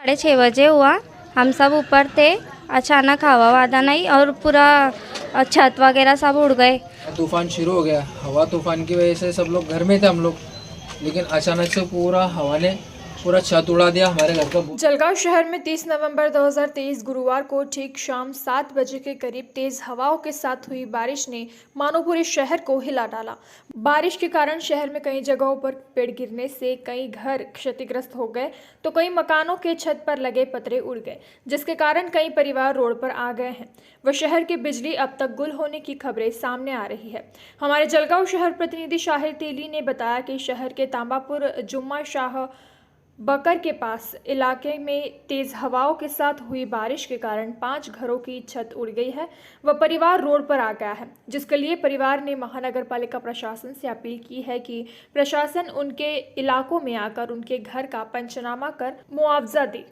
6:30 हुआ। हम सब ऊपर थे, अचानक हवा वादा नहीं और पूरा छत वगैरह सब उड़ गए। तूफान शुरू हो गया। हवा तूफान की वजह से सब लोग घर में थे हम लोग, लेकिन अचानक से पूरा हवा ने पूरा छत उड़ा दिया हमारे घर का। जलगांव शहर में 30 नवंबर 2023 गुरुवार को ठीक शाम 7 बजे के करीब तेज हवाओं के साथ हुई बारिश ने मानो पूरे शहर को हिला डाला। बारिश के कारण शहर में कई जगहों पर पेड़ गिरने से कई घर क्षतिग्रस्त हो गए तो कई मकानों के छत पर लगे पतरे उड़ गए, जिसके कारण कई परिवार रोड पर आ गए हैं। वह शहर की बिजली अब तक गुल होने की खबरें सामने आ रही है। हमारे जलगांव शहर प्रतिनिधि शाहिर तेली ने बताया कि शहर के तांबापुर जुम्मा शाह बकर के पास इलाके में तेज हवाओं के साथ हुई बारिश के कारण 5 घरों की छत उड़ गई है। वह परिवार रोड पर आ गया है, जिसके लिए परिवार ने महानगर पालिका प्रशासन से अपील की है कि प्रशासन उनके इलाकों में आकर उनके घर का पंचनामा कर मुआवजा दे।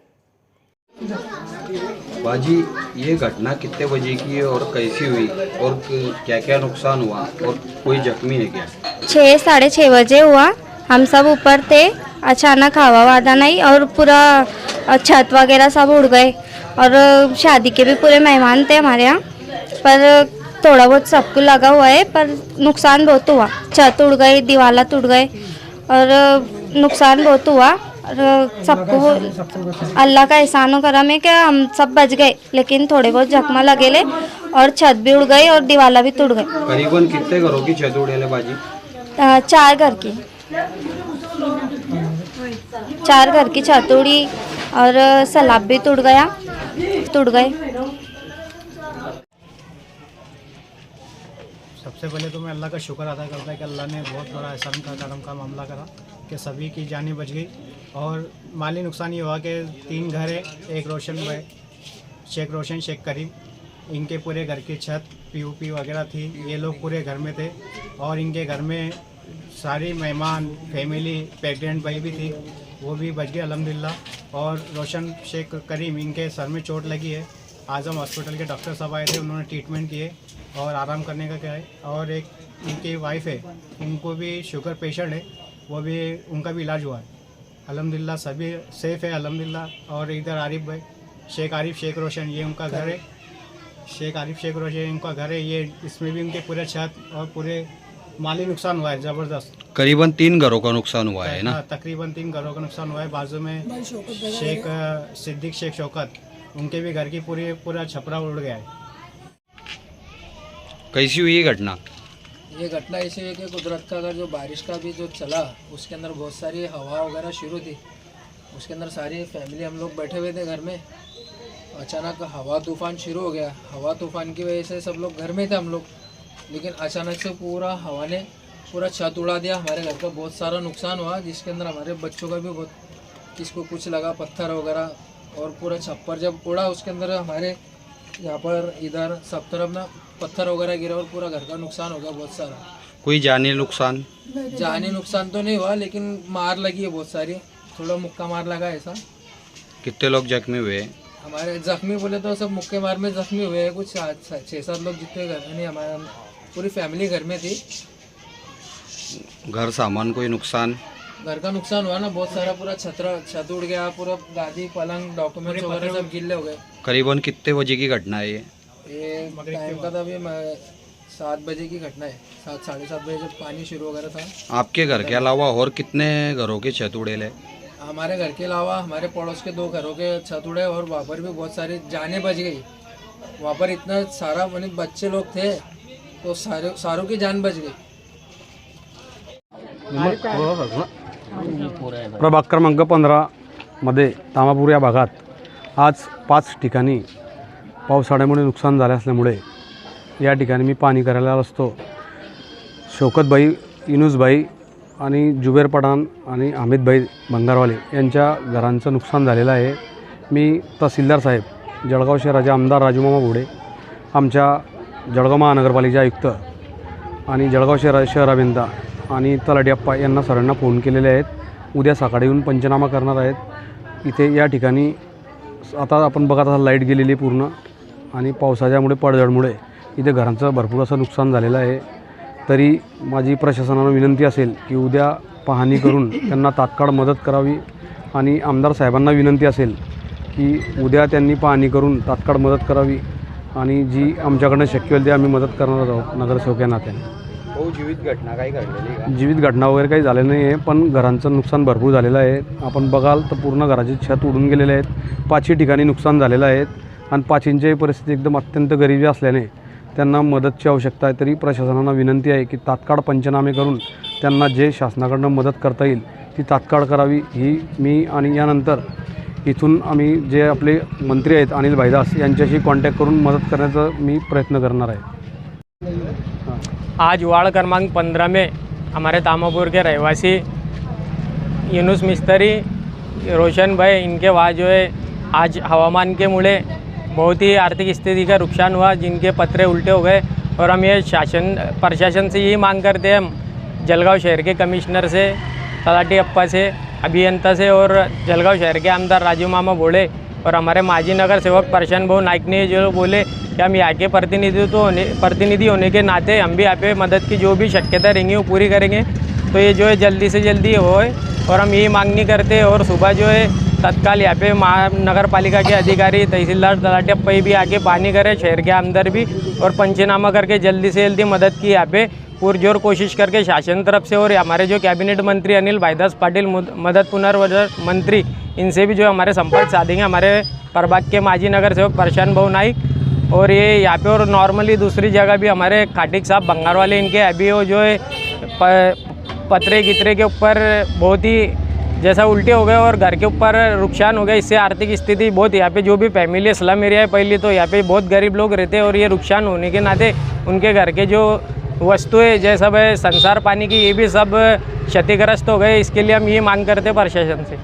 बाजी, ये घटना कितने बजे की है और कैसी हुई और क्या क्या नुकसान हुआ और कोई जख्मी है क्या? 6:30 बजे हुआ। हम सब ऊपर थे, अचानक हवा वादा नहीं और पूरा छत वगैरह सब उड़ गए और शादी के भी पूरे मेहमान थे हमारे यहाँ, पर थोड़ा बहुत सबको लगा हुआ है, पर नुकसान बहुत हुआ। छत उड़ गई, दीवार टूट गए और नुकसान बहुत हुआ और सबको अल्लाह का एहसान हो करम है कि हम सब बच गए, लेकिन थोड़े बहुत जख्म लगे ले और छत भी उड़ गई और दीवार भी टूट गई। करीबन कितने घरों की छत उड़े बाजी? 4 घर की 4 घर की छत उड़ी और सलाब भी टूट गए। सबसे पहले तो मैं अल्लाह का शुक्र अदा करता है कि अल्लाह ने बहुत बड़ा एहसान का करम का मामला करा कि सभी की जानें बच गई। और माली नुकसान ये हुआ कि 3 घर है, एक शेख रोशन शेख करीम, इनके पूरे घर की छत पीओपी वगैरह थी, ये लोग पूरे घर में थे और इनके घर में सारी मेहमान फैमिली प्रेग्नेंट भाई भी थी, वो भी बच गए अल्हम्दुलिल्लाह। और रोशन शेख करीम, इनके सर में चोट लगी है, आजम हॉस्पिटल के डॉक्टर साहब आए थे, उन्होंने ट्रीटमेंट किए और आराम करने का क्या है। और एक इनकी वाइफ है, उनको भी शुगर पेशेंट है, वो भी उनका भी इलाज हुआ है अल्हम्दुलिल्लाह, सभी सेफ़ है अल्हम्दुलिल्लाह। और इधर आरिफ भाई आरिफ शेख रोशन, ये उनका घर है, आरिफ शेख रोशन इनका घर है, ये इसमें भी उनके पूरे छत और पूरे माली नुकसान हुआ है ज़बरदस्त। करीबन 3 घरों का नुकसान हुआ है ना? तकरीबन 3 घरों का नुकसान हुआ है। बाजू में शेख सिद्दीक शेख शौकत, उनके भी घर की पूरा छपरा उड़ गया है। कैसी हुई ये घटना? ये घटना ऐसी है कि कुदरत का अगर जो बारिश का भी जो चला, उसके अंदर बहुत सारी हवा वगैरह शुरू थी, उसके अंदर सारी फैमिली हम लोग बैठे हुए थे घर में। अचानक हवा तूफान शुरू हो गया। हवा तूफान की वजह से सब लोग घर में थे हम लोग, लेकिन अचानक से पूरा हवा ने पूरा छत उड़ा दिया हमारे घर का। बहुत सारा नुकसान हुआ, जिसके अंदर हमारे बच्चों का भी बहुत, किसको कुछ लगा, पत्थर वगैरह, और पूरा छप्पर जब उड़ा उसके अंदर हमारे यहाँ पर इधर सब तरफ ना पत्थर वगैरह गिरा और पूरा घर का नुकसान हो गया बहुत सारा। कोई जानी नुकसान? जानी नुकसान तो नहीं हुआ, लेकिन मार लगी है बहुत सारी, थोड़ा मुक्का मार लगा ऐसा। कितने लोग जख्मी हुए? हमारे जख्मी बोले तो सब मुक्के मार में जख्मी हुए हैं, कुछ 6-7 लोग जितने घर में नहीं, हमारे पूरी फैमिली घर में थी। घर सामान कोई नुकसान? घर का नुकसान हुआ ना बहुत सारा, पूरा छत उड़ गया, पूरा गादी पलंग डॉक्यूमेंट्स वगैरह सब गिल्ले हो गए। करीबन कितने बजे की घटना है ये? टाइम का था अभी 7 बजे की घटना है, 7-7:30 बजे जब पानी शुरू वगैरह था। आपके घर के अलावा और कितने घरों के छत उड़े ले? हमारे घर के अलावा हमारे पड़ोस के 2 घरों के छत उड़े और वहाँ पर भी बहुत सारी जानें बच गई। वहाँ पर इतना सारा मतलब बच्चे लोग थे तो सारों की जान बच गई। प्रभाग क्रमांक 15 मध्ये तांबापूर या भागात आज 5 ठिकाणी पावसाळ्यामुळे नुकसान झाले असल्यामुळे या ठिकाणी मी पाहणी करायला असतो। शौकतभाई, इनुसभाई आणि जुबेर पठाण आणि हमीदभाई भंगारवाले यांच्या घरांचं नुकसान झालेलं आहे। मी तहसीलदार साहेब, जळगाव शहराचे आमदार राजूमामा घोडे, आमच्या जळगाव महानगरपालिका आयुक्त आणि जळगाव शहर अभियंता आणि तलाठी अप्पा यांना सर्वांना फोन केलेले आहेत। उद्या सकाळी येऊन पंचनामा करणार आहेत। इथे या ठिकाणी आता आपण बघत असाल लाईट गेलेली पूर्ण आणि पावसाच्यामुळे पडझडमुळे इथे घरांचं भरपूर असं नुकसान झालेलं आहे। तरी माझी प्रशासनाला विनंती असेल की उद्या पाहणी करून त्यांना तात्काळ मदत करावी आणि आमदार साहेबांना विनंती असेल की उद्या त्यांनी पाहणी करून तात्काळ मदत करावी आणि जी आमच्याकडनं शक्य होईल ते आम्ही मदत करणार आहोत नगरसेवक या नात्याने. भाऊ जीवित घटना काही घडलेली का? जीवित घटना वगैरे काही झाले नाही आहे, पण घरांचं नुकसान भरपूर झालेलं आहे. आपण बघाल तर पूर्ण घराचे छत उडून गेलेले आहेत. 5ही ठिकाणी नुकसान झालेलं आहे आणि 5हींची परिस्थिती एकदम अत्यंत गरिबी असल्याने त्यांना मदतची आवश्यकता आहे. तरी प्रशासनाला विनंती आहे की तात्काळ पंचनामे करून त्यांना जे शासनाकडनं मदत करता येईल ती तात्काळ करावी. ही मी आणि यानंतर इथून आम्ही जे आपले मंत्री आहेत अनिल भाईदास यांच्याशी कॉन्टॅक्ट करून मदत करण्याचा मी प्रयत्न करणार आहे. आज वार्ड क्रमांक 15 में हमारे तामापुर के रहवासी यूनुस मिस्त्री, रोशन भाई, इनके वहाँ जो है आज हवामान के मुड़े बहुत ही आर्थिक स्थिति का नुकसान हुआ, जिनके पत्रे उल्टे हो गए। और हम ये प्रशासन से यही मांग करते हैं, हम जलगांव शहर के कमिश्नर से, तलाटी अप्पा से, अभियंता से और जलगांव शहर के आमदार राजू मामा बोले और हमारे माजी नगर सेवक प्रशांत भाऊ नाइक ने जो बोले कि हम यहाँ के प्रतिनिधि होने के नाते हम भी यहाँ पे मदद की जो भी शक्यता रहेंगी वो पूरी करेंगे। तो ये जो है जल्दी से जल्दी होए और हम यही मांगनी करते। और सुबह जो है तत्काल यहाँ पे नगर पालिका के अधिकारी, तहसीलदार, तलाटी अप्पा भी आके पानी करे, शहर के आमदार भी, और पंचनामा करके जल्दी से जल्दी मदद की यहाँ पे पुरजोर कोशिश करके शासन तरफ से। और हमारे जो कैबिनेट मंत्री अनिल भाईदास पाटिल, मदद पुनर्वसन मंत्री, इनसे भी जो हमारे संपर्क साधेंगे हमारे प्रभाग के माजी नगर सेवक प्रशांत भाऊ नाइक। और ये यहाँ पे और नॉर्मली दूसरी जगह भी हमारे खाटिक साहब बंगार वाले, इनके अभी वो जो है पतरे गितरे के ऊपर बहुत ही जैसा उल्टे हो गए और घर के ऊपर नुकसान हो गया। इससे आर्थिक स्थिति बहुत, यहाँ पे जो भी फैमिली स्लम एरिया है पहले तो यहाँ पे बहुत गरीब लोग रहते हैं और ये नुकसान होने के नाते उनके घर के जो वस्तुएं जैसा है संसार पानी की, ये भी सब क्षतिग्रस्त हो गए। इसके लिए हम ये मांग करते हैं प्रशासन से।